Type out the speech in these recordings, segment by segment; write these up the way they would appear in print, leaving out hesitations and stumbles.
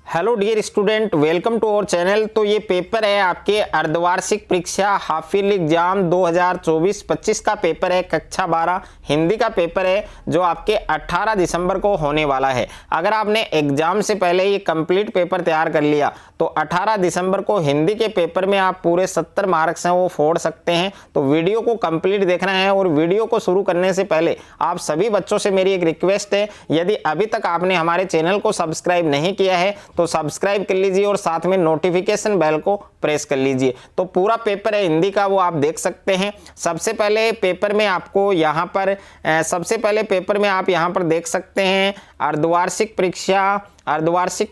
Hello dear student, welcome to our channel. तो ये paper है आपके अर्धवार्षिक परीक्षा हाफ ईयरली एग्जाम 2024-25 का पेपर है। कक्षा 12 हिंदी का पेपर है जो आपके 18 दिसंबर को होने वाला है। अगर आपने एग्जाम से पहले ये कंप्लीट पेपर तैयार कर लिया तो 18 दिसंबर को हिंदी के पेपर में आप पूरे 70 मार्क्स हैं वो फोड़ सकते हैं। तो वीडियो को कंप्लीट देखना है। और वीडियो को शुरू करने से पहले आप सभी बच्चों से मेरी एक रिक्वेस्ट है, यदि अभी तक आपने हमारे चैनल को सब्सक्राइब नहीं किया है तो सब्सक्राइब कर लीजिए और साथ में नोटिफिकेशन बेल को प्रेस कर लीजिए। तो पूरा पेपर है हिंदी का, वो आप देख सकते हैं। सबसे पहले पेपर में आपको यहाँ पर आप यहाँ पर देख सकते हैं अर्धवार्षिक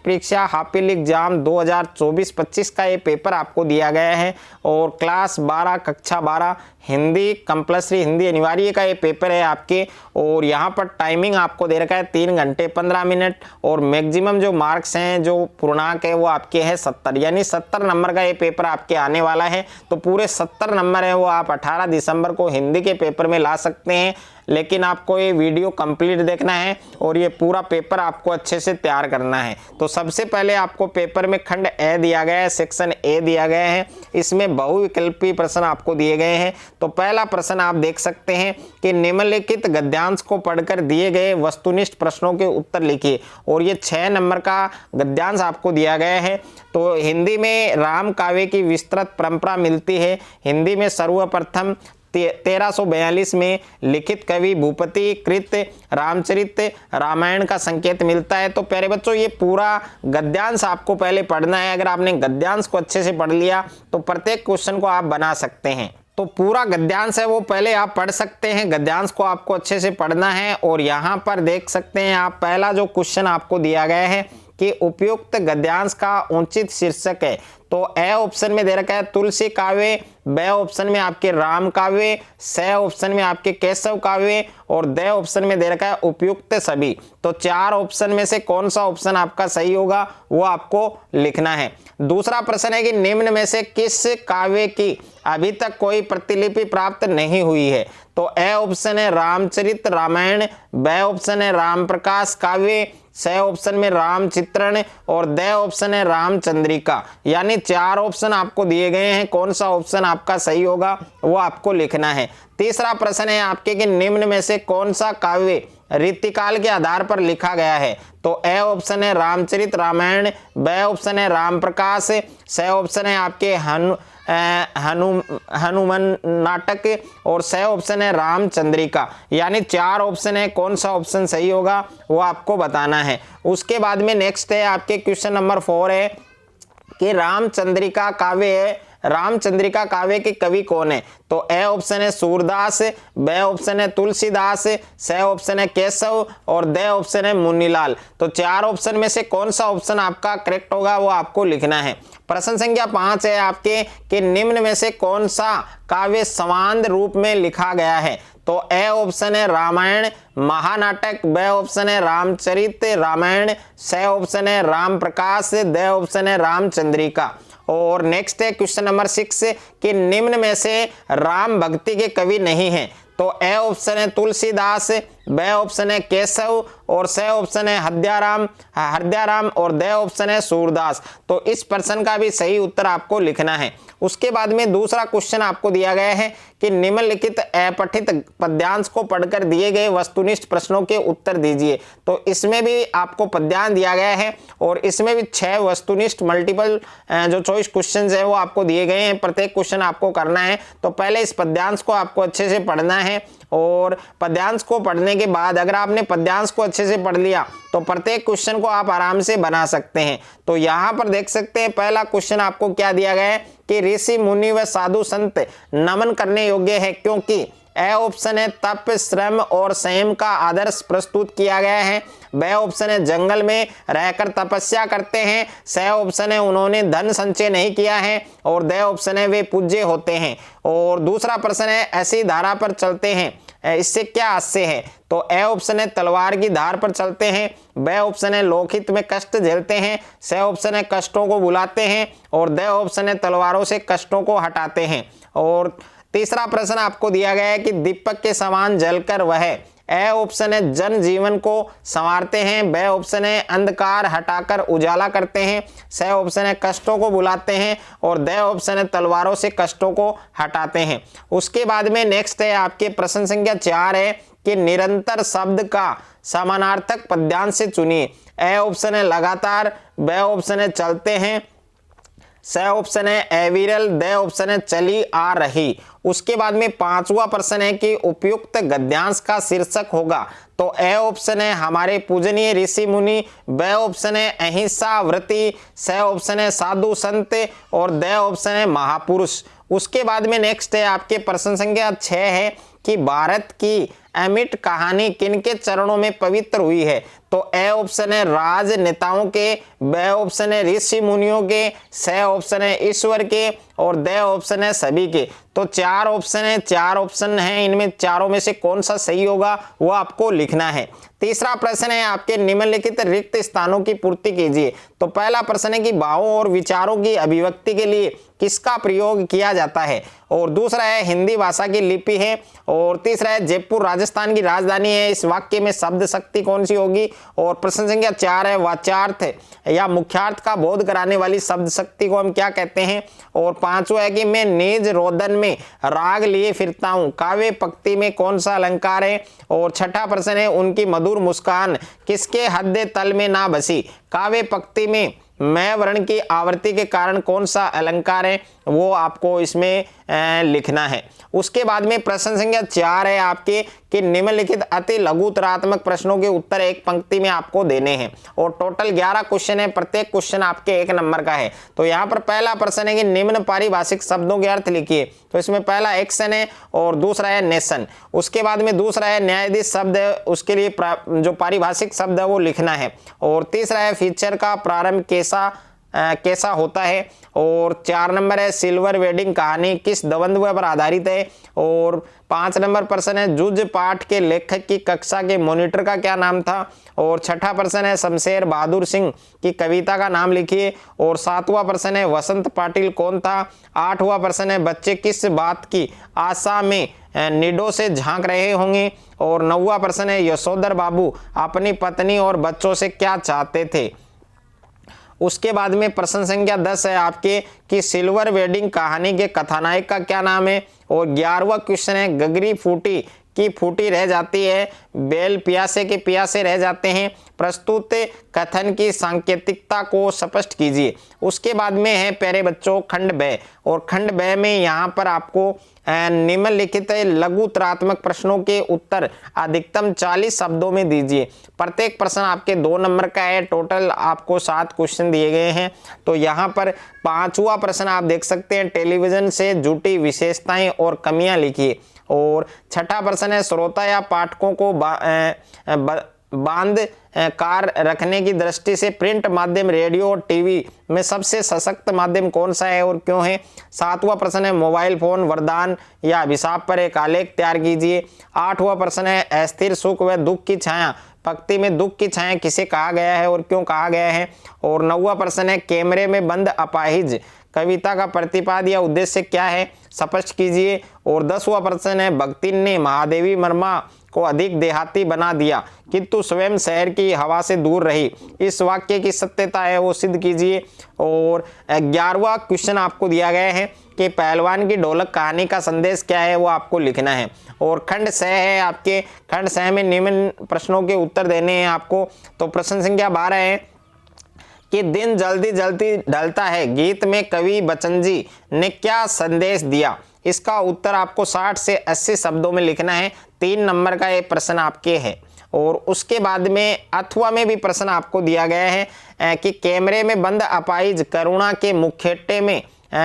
परीक्षा हाफ ईयरली एग्जाम 2024-25 का ये पेपर आपको दिया गया है। और क्लास 12 कक्षा 12 हिंदी कंपल्सरी हिंदी अनिवार्य का ये पेपर है आपके। और यहाँ पर टाइमिंग आपको दे रखा है 3 घंटे 15 मिनट। और मैक्सिमम जो मार्क्स हैं जो पूर्णांक है वो आपके है 70, यानी 70 नंबर का ये पेपर आपके आने वाला है। तो पूरे 70 नंबर है वो आप 18 दिसंबर को हिंदी के पेपर में ला सकते हैं। लेकिन आपको ये वीडियो कंप्लीट देखना है और ये पूरा पेपर आपको अच्छे से तैयार करना है। तो सबसे पहले आपको पेपर में खंड ए दिया गया है, सेक्शन ए दिया गया है। इसमें बहुविकल्पी प्रश्न आपको दिए गए हैं। तो पहला प्रश्न आप देख सकते हैं कि निम्नलिखित गद्यांश को पढ़कर दिए गए वस्तुनिष्ठ प्रश्नों के उत्तर लिखिए। और ये 6 नंबर का गद्यांश आपको दिया गया है। तो हिंदी में राम काव्य की विस्तृत परंपरा मिलती है। हिंदी में सर्वप्रथम 1342 में लिखित कवि भूपति कृत रामचरित रामायण का संकेत मिलता है। तो प्यारे बच्चों ये पूरा गद्यांश आपको पहले पढ़ना है। अगर आपने गद्यांश को अच्छे से पढ़ लिया तो प्रत्येक क्वेश्चन को आप बना सकते हैं। तो पूरा गद्यांश है वो पहले आप पढ़ सकते हैं। गद्यांश को आपको अच्छे से पढ़ना है। और यहाँ पर देख सकते हैं आप, पहला जो क्वेश्चन आपको दिया गया है कि उपयुक्त गद्यांश का उचित शीर्षक है। तो ए ऑप्शन में दे रखा है तुलसी काव्य, बे ऑप्शन में आपके राम काव्य, से ऑप्शन में आपके केशव काव्य और दे ऑप्शन में दे रखा है उपयुक्त सभी। तो 4 ऑप्शन में से कौन सा ऑप्शन आपका सही होगा वो आपको लिखना है। दूसरा प्रश्न है कि निम्न में से किस काव्य की अभी तक कोई प्रतिलिपि प्राप्त नहीं हुई है। तो ए ऑप्शन है रामचरित रामायण, बे ऑप्शन है राम प्रकाश काव्य, से ऑप्शन में राम चित्रण और दे ऑप्शन है रामचंद्रिका। यानी 4 ऑप्शन आपको दिए गए हैं। कौन सा ऑप्शन आपका सही होगा वो आपको लिखना है। तीसरा प्रश्न है आपके कि निम्न में से कौन सा काव्य रीतिकाल के आधार पर लिखा गया है। तो ए ऑप्शन है रामचरित रामायण, बे ऑप्शन है राम प्रकाश, से ऑप्शन है आपके हनुमान नाटक और से ऑप्शन है रामचंद्रिका। यानी 4 ऑप्शन है। कौन सा ऑप्शन सही होगा वो आपको बताना है। उसके बाद में नेक्स्ट है आपके क्वेश्चन नंबर 4 है कि रामचंद्रिका काव्य के कवि कौन है। तो ए ऑप्शन है सूरदास, बे ऑप्शन है तुलसीदास, से ऑप्शन है केशव और दे ऑप्शन है मुनीलाल। तो 4 ऑप्शन में से कौन सा ऑप्शन आपका करेक्ट होगा वो आपको लिखना है। प्रश्न संख्या 5 है आपके कि निम्न में से कौन सा काव्य संवाद रूप में लिखा गया है। तो ए ऑप्शन है रामायण महानाटक, बे ऑप्शन है रामचरित रामायण, से ऑप्शन है राम प्रकाश, दे ऑप्शन है रामचंद्रिका। और नेक्स्ट है क्वेश्चन नंबर 6 कि निम्न में से राम भक्ति के कवि नहीं हैं। तो ए ऑप्शन है तुलसीदास, बे ऑप्शन है केशव और से ऑप्शन है हरदयाराम और दे ऑप्शन है सूरदास। तो इस प्रश्न का भी सही उत्तर आपको लिखना है। उसके बाद में दूसरा क्वेश्चन आपको दिया गया है कि निम्नलिखित अपठित पद्यांश को पढ़कर दिए गए वस्तुनिष्ठ प्रश्नों के उत्तर दीजिए। तो इसमें भी आपको पद्यांश दिया गया है और इसमें भी 6 वस्तुनिष्ठ मल्टीपल जो चॉइस क्वेश्चन है वो आपको दिए गए हैं। प्रत्येक क्वेश्चन आपको करना है। तो पहले इस पद्यांश को आपको अच्छे से पढ़ना है। और पद्यांश को पढ़ने के बाद अगर आपने पद्यांश को अच्छे से पढ़ लिया तो प्रत्येक क्वेश्चन को आप आराम से बना सकते हैं। तो यहाँ पर देख सकते हैं पहला क्वेश्चन आपको क्या दिया गया है कि ऋषि मुनि व साधु संत नमन करने योग्य है क्योंकि ए ऑप्शन है तप श्रम और संयम का आदर्श प्रस्तुत किया गया है, बे ऑप्शन है जंगल में रहकर तपस्या करते हैं, से ऑप्शन है उन्होंने धन संचय नहीं किया है और दे ऑप्शन है वे पूज्य होते हैं। और दूसरा प्रश्न है ऐसी धारा पर चलते हैं इससे क्या आशय है। तो ए ऑप्शन है तलवार की धार पर चलते हैं, बे ऑप्शन है लोकहित में कष्ट झेलते हैं, से ऑप्शन है कष्टों को बुलाते हैं और दे ऑप्शन है तलवारों से कष्टों को हटाते हैं। और तीसरा प्रश्न आपको दिया गया है कि दीपक के समान जलकर वह ए ऑप्शन है जन जीवन को संवारते हैं, बी ऑप्शन है अंधकार हटाकर उजाला करते हैं, सी ऑप्शन है कष्टों को बुलाते हैं और डी ऑप्शन है तलवारों से कष्टों को हटाते हैं। उसके बाद में नेक्स्ट है आपके प्रश्न संख्या 4 है कि निरंतर शब्द का समानार्थक पद्यांश से चुनिए। ए ऑप्शन है लगातार, बी ऑप्शन है चलते हैं, सी ऑप्शन है एविरल, डी ऑप्शन है चली आ रही। उसके बाद में 5वां प्रश्न है कि उपयुक्त गद्यांश का शीर्षक होगा। तो ए ऑप्शन है हमारे पूजनीय ऋषि मुनि, बी ऑप्शन है अहिंसा व्रति, सी ऑप्शन है साधु संत और डी ऑप्शन है महापुरुष। उसके बाद में नेक्स्ट है आपके प्रश्न संख्या 6 है कि भारत की अमिट कहानी किनके चरणों में पवित्र हुई है। तो ए ऑप्शन है राजनेताओं के, बी ऑप्शन है ऋषि मुनियों के, सी ऑप्शन है ईश्वर के और डी ऑप्शन है सभी के। तो 4 ऑप्शन है, इनमें चारों में से कौन सा सही होगा वो आपको लिखना है। तीसरा प्रश्न है आपके निम्नलिखित रिक्त स्थानों की पूर्ति कीजिए। तो पहला प्रश्न है कि भावों और विचारों की अभिव्यक्ति के लिए किसका प्रयोग किया जाता है, और दूसरा है हिंदी भाषा की लिपि है, और तीसरा है जयपुर राजस्थान की राजधानी है। इस वाक्य में शब्द शक्ति कौन सी होगी। और प्रश्न संख्या 4 है वाच्यार्थ या मुख्यार्थ का बोध कराने वाली शब्द शक्ति को हम क्या कहते हैं। और 5वां है कि मैं निज रोदन में राग लिए फिरता हूँ, काव्य पंक्ति में कौन सा अलंकार है। और 6ठा प्रश्न है उनकी मधुर मुस्कान किसके हृदय तल में ना बसी, काव्य पंक्ति में मैं वर्ण की आवृत्ति के कारण कौन सा अलंकार है वो आपको इसमें लिखना है। उसके बाद में प्रश्न संख्या 4 है आपके कि निम्नलिखित अति लघुतरात्मक प्रश्नों के उत्तर एक पंक्ति में आपको देने हैं। और टोटल 11 क्वेश्चन है, प्रत्येक क्वेश्चन आपके 1 नंबर का है। तो यहाँ पर पहला प्रश्न है कि निम्न पारिभाषिक शब्दों के अर्थ लिखिए। तो इसमें पहला एक्शन है और दूसरा है नेशन। उसके बाद में दूसरा है न्यायाधीश शब्द है, उसके लिए जो पारिभाषिक शब्द है वो लिखना है। और तीसरा है फीचर का प्रारंभ कैसा होता है। और 4 नंबर है सिल्वर वेडिंग कहानी किस द्वंद्व पर आधारित है। और 5 नंबर प्रश्न है जुज पाठ के लेखक की कक्षा के मॉनिटर का क्या नाम था। और 6ठा प्रश्न है शमशेर बहादुर सिंह की कविता का नाम लिखिए। और 7वां प्रश्न है वसंत पाटिल कौन था। 8वां प्रश्न है बच्चे किस बात की आशा में निडों से झांक रहे होंगे। और 9वां प्रश्न है यशोधर बाबू अपनी पत्नी और बच्चों से क्या चाहते थे। उसके बाद में प्रश्न संख्या 10 है आपके कि सिल्वर वेडिंग कहानी के कथानायक का क्या नाम है। और 11वां क्वेश्चन है गगरी फूटी की फूटी रह जाती है, बैल प्यासे के प्यासे रह जाते हैं, प्रस्तुत कथन की सांकेतिकता को स्पष्ट कीजिए। उसके बाद में है प्यारे बच्चों खंड ब। और खंड ब में यहाँ पर आपको निम्नलिखित लघुतरात्मक प्रश्नों के उत्तर अधिकतम 40 शब्दों में दीजिए। प्रत्येक प्रश्न आपके 2 नंबर का है। टोटल आपको 7 क्वेश्चन दिए गए हैं। तो यहाँ पर 5वां प्रश्न आप देख सकते हैं टेलीविजन से जुटी विशेषताएं और कमियां लिखिए। और 6ठा प्रश्न है श्रोता या पाठकों को बांध कार रखने की दृष्टि से प्रिंट माध्यम रेडियो और टीवी में सबसे सशक्त माध्यम कौन सा है और क्यों है। 7वां प्रश्न है मोबाइल फोन वरदान या अभिशाप पर एक आलेख तैयार कीजिए। 8वां प्रश्न है अस्थिर सुख व दुख की छाया पंक्ति में दुख की छाया किसे कहा गया है और क्यों कहा गया है। और 9वां प्रश्न है कैमरे में बंद अपाहिज कविता का प्रतिपाद या उद्देश्य क्या है स्पष्ट कीजिए। और 10वां प्रश्न है भक्ति ने महादेवी वर्मा को अधिक देहाती बना दिया किंतु स्वयं शहर की हवा से दूर रही, इस वाक्य की सत्यता है वो सिद्ध कीजिए। और 11वां क्वेश्चन आपको दिया गया है कि पहलवान की ढोलक कहानी का संदेश क्या है वो आपको लिखना है। और खंड स है आपके, खंड स में निम्न प्रश्नों के उत्तर देने हैं आपको। तो प्रश्न संख्या 12 है कि दिन जल्दी जल्दी ढलता है गीत में कवि बच्चन जी ने क्या संदेश दिया। इसका उत्तर आपको 60 से 80 शब्दों में लिखना है। 3 नंबर का ये प्रश्न आपके है। और उसके बाद में अथवा में भी प्रश्न आपको दिया गया है कि कैमरे में बंद अपाहिज करुणा के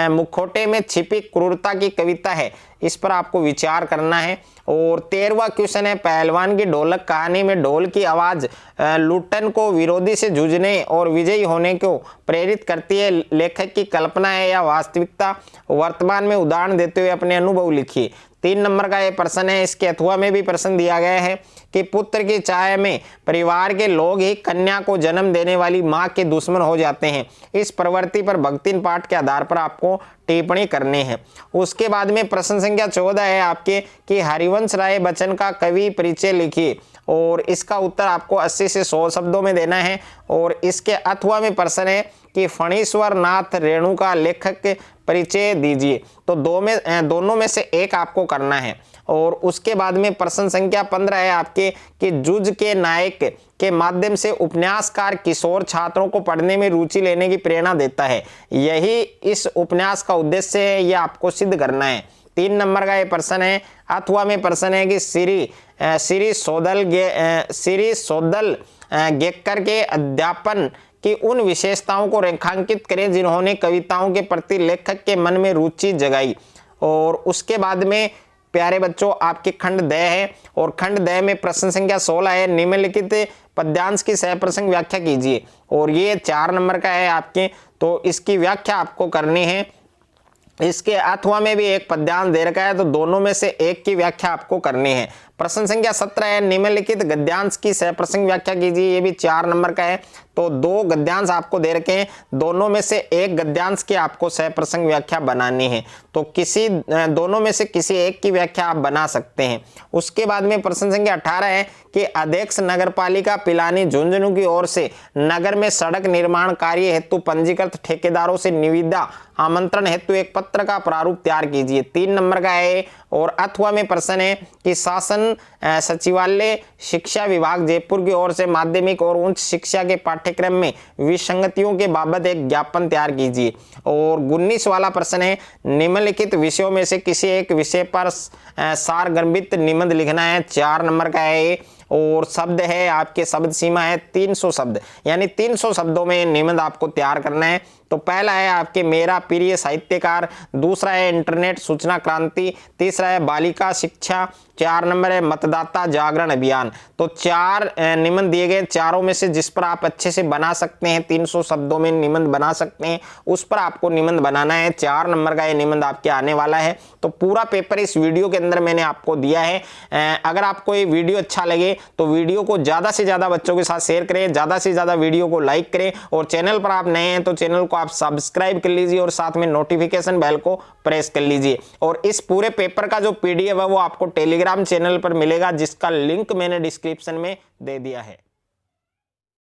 मुखौटे में छिपी क्रूरता की कविता है, इस पर आपको विचार करना है। और 13वां क्वेश्चन है पहलवान की ढोलक कहानी में ढोल की आवाज लुट्टन को विरोधी से जूझने और विजयी होने को प्रेरित करती है, लेखक की कल्पना है या वास्तविकता। वर्तमान में उदाहरण देते हुए अपने अनुभव लिखिए। 3 नंबर का ये प्रश्न है, इसके अथवा में भी प्रश्न दिया गया है कि पुत्र की चाह में परिवार के लोग ही कन्या को जन्म देने वाली मां के दुश्मन हो जाते हैं। इस प्रवृत्ति पर भक्तिन पाठ के आधार पर आपको टिप्पणी करनी है। उसके बाद में प्रश्न संख्या 14 है आपके कि हरिवंश राय बच्चन का कवि परिचय लिखिए, और इसका उत्तर आपको 80 से 100 शब्दों में देना है। और इसके अथवा में प्रश्न है कि फणीश्वर नाथ रेणु का लेखक परिचय दीजिए। तो दोनों में से एक आपको करना है। और उसके बाद में प्रश्न संख्या 15 है आपके कि जुज के नायक के माध्यम से उपन्यासकार किशोर छात्रों को पढ़ने में रुचि लेने की प्रेरणा देता है। यही इस उपन्यास का उद्देश्य है, यह आपको सिद्ध करना है। 3 नंबर का ये प्रश्न है। अथवा में प्रश्न है कि श्री सौदल गेक्कर के अध्यापन की उन विशेषताओं को रेखांकित करें जिन्होंने कविताओं के प्रति लेखक के मन में रुचि जगाई। और उसके बाद में प्यारे बच्चों आपके खंड द है, और खंड द में प्रश्न संख्या 16 है, निम्नलिखित पद्यांश की सहप्रसंग व्याख्या कीजिए। और ये 4 नंबर का है आपके, तो इसकी व्याख्या आपको करनी है। इसके अथवा में भी एक पद्यांश दे रखा है, तो दोनों में से एक की व्याख्या आपको करनी है। प्रश्न संख्या 17 है, निम्नलिखित गद्यांश की सहप्रसंग व्याख्या कीजिए। ये भी 4 नंबर का है, तो 2 गद्यांश आपको दे रखे हैं, दोनों में से एक गद्यांश की आपको सहप्रसंग व्याख्या बनानी है। तो दोनों में से किसी एक की व्याख्या आप बना सकते हैं। उसके बाद में प्रश्न संख्या 18 है कि अध्यक्ष नगरपालिका पिलानी झुंझुनू की ओर से नगर में सड़क निर्माण कार्य हेतु पंजीकृत ठेकेदारों से निविदा आमंत्रण हेतु एक पत्र का प्रारूप तैयार कीजिए। 3 नंबर का है। और अथवा में प्रश्न है कि शासन सचिवालय शिक्षा विभाग जयपुर की ओर से माध्यमिक और उच्च शिक्षा के पाठ्यक्रम में विसंगतियों के बाबत एक ज्ञापन तैयार कीजिए। और 19 वाला प्रश्न है, निम्नलिखित विषयों में से किसी एक विषय पर सारगर्भित निबंध लिखना है। 4 नंबर का है। और शब्द है आपके, शब्द सीमा है 300 शब्द, यानी 300 शब्दों में निबंध आपको तैयार करना है। तो पहला है आपके मेरा प्रिय साहित्यकार, दूसरा है इंटरनेट सूचना क्रांति, तीसरा है बालिका शिक्षा, 4 नंबर है मतदाता जागरण अभियान। तो 4 निबंध दिए गए, चारों में से जिस पर आप अच्छे से बना सकते हैं, 300 शब्दों में निबंध बना सकते हैं, उस पर आपको निबंध बनाना है। 4 नंबर का ये निबंध आपके आने वाला है। तो पूरा पेपर इस वीडियो के अंदर मैंने आपको दिया है। अगर आपको ये वीडियो अच्छा लगे तो वीडियो को ज़्यादा से ज़्यादा बच्चों के साथ शेयर करें, ज़्यादा से ज़्यादा वीडियो को लाइक करें, और चैनल पर आप नए हैं तो चैनल को आप सब्सक्राइब कर लीजिए और साथ में नोटिफिकेशन बेल को प्रेस कर लीजिए। और इस पूरे पेपर का जो PDF है वो आपको टेलीग्राम चैनल पर मिलेगा, जिसका लिंक मैंने डिस्क्रिप्शन में दे दिया है।